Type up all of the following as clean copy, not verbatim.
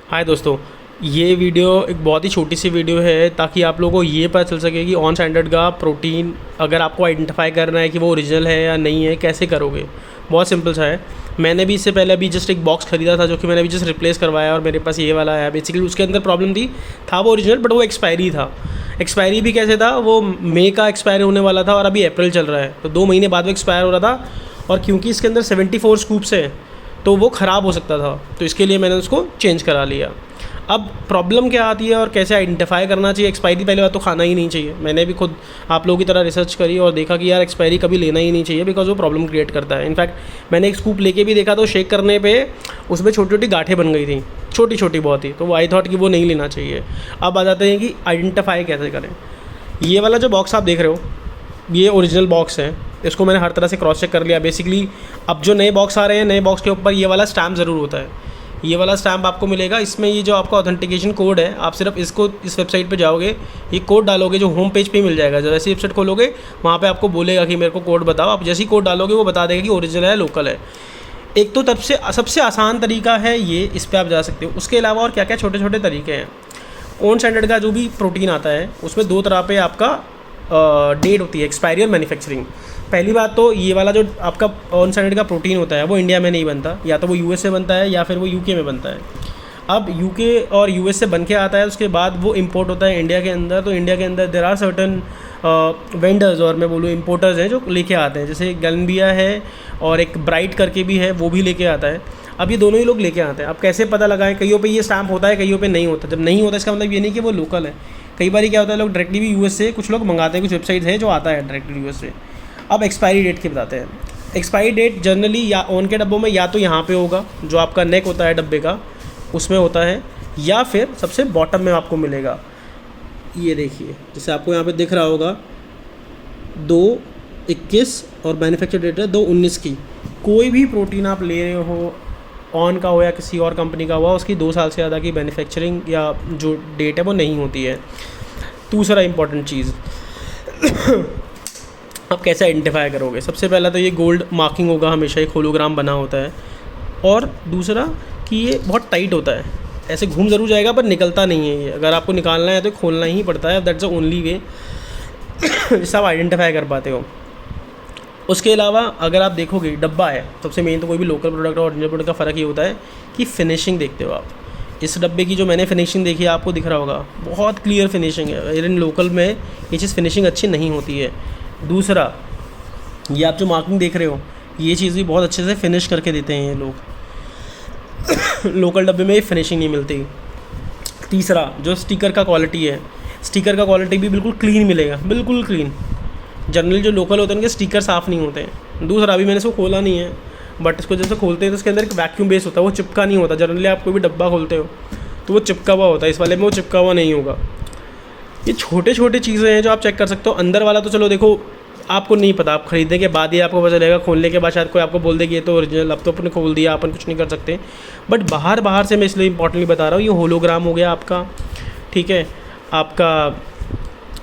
हाय दोस्तों, ये वीडियो एक बहुत ही छोटी सी वीडियो है ताकि आप लोगों को ये पता चल सके कि ऑन स्टैंडर्ड का प्रोटीन अगर आपको आइडेंटिफाई करना है कि वो ओरिजिनल है या नहीं है, कैसे करोगे। बहुत सिंपल सा है। मैंने भी इससे पहले अभी जस्ट एक बॉक्स खरीदा था जो कि मैंने अभी जस्ट रिप्लेस करवाया और मेरे पास ये वाला है। बेसिकली उसके अंदर प्रॉब्लम थी, था वो ओरिजिनल बट वो एक्सपायरी था। एक्सपायरी भी कैसे था, वो मई का एक्सपायर होने वाला था और अभी अप्रैल चल रहा है, तो 2 महीने बाद वो एक्सपायर हो रहा था। और क्योंकि इसके अंदर 74 स्कूप्स है तो वो ख़राब हो सकता था, तो इसके लिए मैंने उसको चेंज करा लिया। अब प्रॉब्लम क्या आती है और कैसे आइडेंटिफाई करना चाहिए। एक्सपायरी पहले बात तो खाना ही नहीं चाहिए। मैंने भी खुद आप लोगों की तरह रिसर्च करी और देखा कि यार एक्सपायरी कभी लेना ही नहीं चाहिए, बिकॉज वो प्रॉब्लम क्रिएट करता है। इनफैक्ट मैंने एक स्कूप लेके भी देखा तो शेक करने पे उसमें छोटी छोटी गांठें बन गई थी, छोटी छोटी बहुत ही, तो वो आई थॉट कि वो नहीं लेना चाहिए। अब आ जाते हैं कि आइडेंटिफाई कैसे करें। ये वाला जो बॉक्स आप देख रहे हो, ये ओरिजिनल बॉक्स है। इसको मैंने हर तरह से क्रॉस चेक कर लिया। बेसिकली अब जो नए बॉक्स आ रहे हैं, नए बॉक्स के ऊपर ये वाला स्टैम्प ज़रूर होता है। ये वाला स्टैम्प आपको मिलेगा। इसमें ये जो आपका ऑथेंटिकेशन कोड है, आप सिर्फ इसको इस वेबसाइट पे जाओगे, ये कोड डालोगे, जो होम पेज पे मिल जाएगा। जब ऐसी वेबसाइट खोलोगे वहाँ पे आपको बोलेगा कि मेरे को कोड बताओ। आप जैसे ही कोड डालोगे वो बता देगा कि ओरिजिनल है, लोकल है। एक तो तब से सबसे आसान तरीका है ये, इस पर आप जा सकते हो। उसके अलावा और क्या क्या छोटे छोटे तरीके हैं। ऑन स्टैंडर्ड का जो भी प्रोटीन आता है उसमें 2 तरह पे आपका डेट होती है, एक्सपायरी और मैन्युफैक्चरिंग। पहली बात तो ये वाला जो आपका ऑन स्टैंडर्ड का प्रोटीन होता है वो इंडिया में नहीं बनता, या तो वो यूएस से बनता है या फिर वो यूके में बनता है। अब यूके और यूएस से बन के आता है, उसके बाद वो इंपोर्ट होता है इंडिया के अंदर। तो इंडिया के अंदर देर आर सर्टन वेंडर्स, और मैं बोलूँ इंपोर्टर्स हैं जो लेके आते हैं। जैसे गैलेनबिया है और एक ब्राइट करके भी है, वो भी लेके आता है। अब ये दोनों ही लोग लेके आते हैं। अब कैसे पता लगाएं, कईयों पे ये स्टैम्प होता है, कईयों पे नहीं होता। जब नहीं होता इसका मतलब ये नहीं कि वो लोकल है। कई बार क्या होता है, लोग डायरेक्टली भी यूएस से कुछ लोग मंगाते हैं, कुछ वेबसाइट्स है जो आता है डायरेक्टली यूएस से। अब एक्सपायरी डेट की बताते हैं। एक्सपायरी डेट जनरली या ऑन के डब्बों में या तो यहाँ पे होगा, जो आपका नेक होता है डब्बे का उसमें होता है, या फिर सबसे बॉटम में आपको मिलेगा। ये देखिए, जैसे आपको यहाँ पे दिख रहा होगा 2/21 और मैन्युफैक्चर डेट है 2/19 की। कोई भी प्रोटीन आप ले रहे हो, ऑन का हो या किसी और कंपनी का हुआ, उसकी 2 साल से ज़्यादा की मैन्युफैक्चरिंग या जो डेट है वो नहीं होती है। दूसरा इंपॉर्टेंट चीज़ आप कैसे आइडेंटिफाई करोगे। सबसे पहला तो ये गोल्ड मार्किंग होगा, हमेशा एक होलोग्राम बना होता है। और दूसरा कि ये बहुत टाइट होता है, ऐसे घूम ज़रूर जाएगा पर निकलता नहीं है ये। अगर आपको निकालना है तो खोलना ही पड़ता है। दैट्स द ओनली वे जिससे आप आइडेंटिफाई कर पाते हो। उसके अलावा अगर आप देखोगे डब्बा है, सबसे मेन तो कोई भी लोकल प्रोडक्ट और ओरिजिनल प्रोडक्ट का फ़र्क ये होता है कि फिनिशिंग देखते हो आप। इस डब्बे की जो मैंने फिनिशिंग देखी है आपको दिख रहा होगा, बहुत क्लियर फिनिशिंग है। इन लोकल में ये चीज़ फिनिशिंग अच्छी नहीं होती है। दूसरा, ये आप जो मार्किंग देख रहे हो, ये चीज़ भी बहुत अच्छे से फिनिश करके देते हैं ये लोग लोकल डब्बे में फिनिशिंग नहीं मिलती। तीसरा, जो स्टिकर का क्वालिटी है, स्टिकर का क्वालिटी भी बिल्कुल क्लीन मिलेगा, बिल्कुल क्लीन। जनरली जो लोकल होते हैं उनके स्टिकर साफ़ नहीं होते हैं। दूसरा, अभी मैंने इसको खोला नहीं है, बट इसको जैसे खोलते हैं तो इसके अंदर एक वैक्यूम बेस होता है, वो चिपका नहीं होता। जनरली आप कोई भी डब्बा खोलते हो तो वो चिपका हुआ होता है, इस वाले में वो चिपका हुआ नहीं होगा। ये छोटे छोटे चीज़ें हैं जो आप चेक कर सकते हो। अंदर वाला तो चलो देखो, आपको नहीं पता, आप ख़रीदने के बाद ही आपको पता चलेगा। खोलने के बाद शायद कोई आपको बोल दे कि ये तो ओरिजिनल, अब तो अपने खोल दिया, अपन कुछ नहीं कर सकते। बट बाहर से मैं इसलिए इंपॉर्टेंटली बता रहा हूँ, ये होलोग्राम हो गया आपका, ठीक है। आपका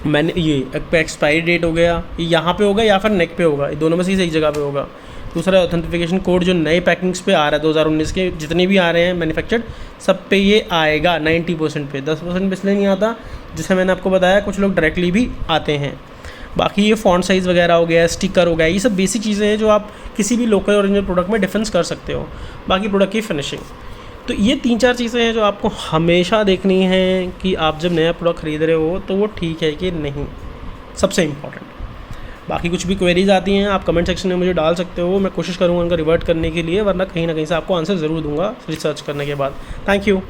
मैंने ये एक्सपायरी डेट हो गया, ये यहाँ पे होगा या फिर नेक पे होगा, ये दोनों में से एक जगह पे होगा। दूसरा, ऑथेंटिफिकेशन कोड जो नए पैकिंग्स पे आ रहा है 2019 के जितने भी आ रहे हैं मैन्युफैक्चर्ड, सब पे ये आएगा 90% पे। 10% पे इसलिए नहीं आता, जैसे मैंने आपको बताया कुछ लोग डायरेक्टली भी आते हैं। बाकी ये फ़ॉन्ट साइज़ वगैरह हो गया, स्टिकर हो गया, ये सब बेसिक चीज़ें हैं जो आप किसी भी लोकल ओरिजिनल प्रोडक्ट में डिफरेंस कर सकते हो। बाकी प्रोडक्ट की फिनिशिंग, तो ये 3-4 चीज़ें हैं जो आपको हमेशा देखनी है कि आप जब नया प्रोडक्ट ख़रीद रहे हो तो वो ठीक है कि नहीं, सबसे इम्पॉर्टेंट। बाकी कुछ भी क्वेरीज आती हैं आप कमेंट सेक्शन में मुझे डाल सकते हो, मैं कोशिश करूँगा उनका रिवर्ट करने के लिए, वरना कहीं ना कहीं से आपको आंसर ज़रूर दूंगा रिसर्च करने के बाद। Thank you.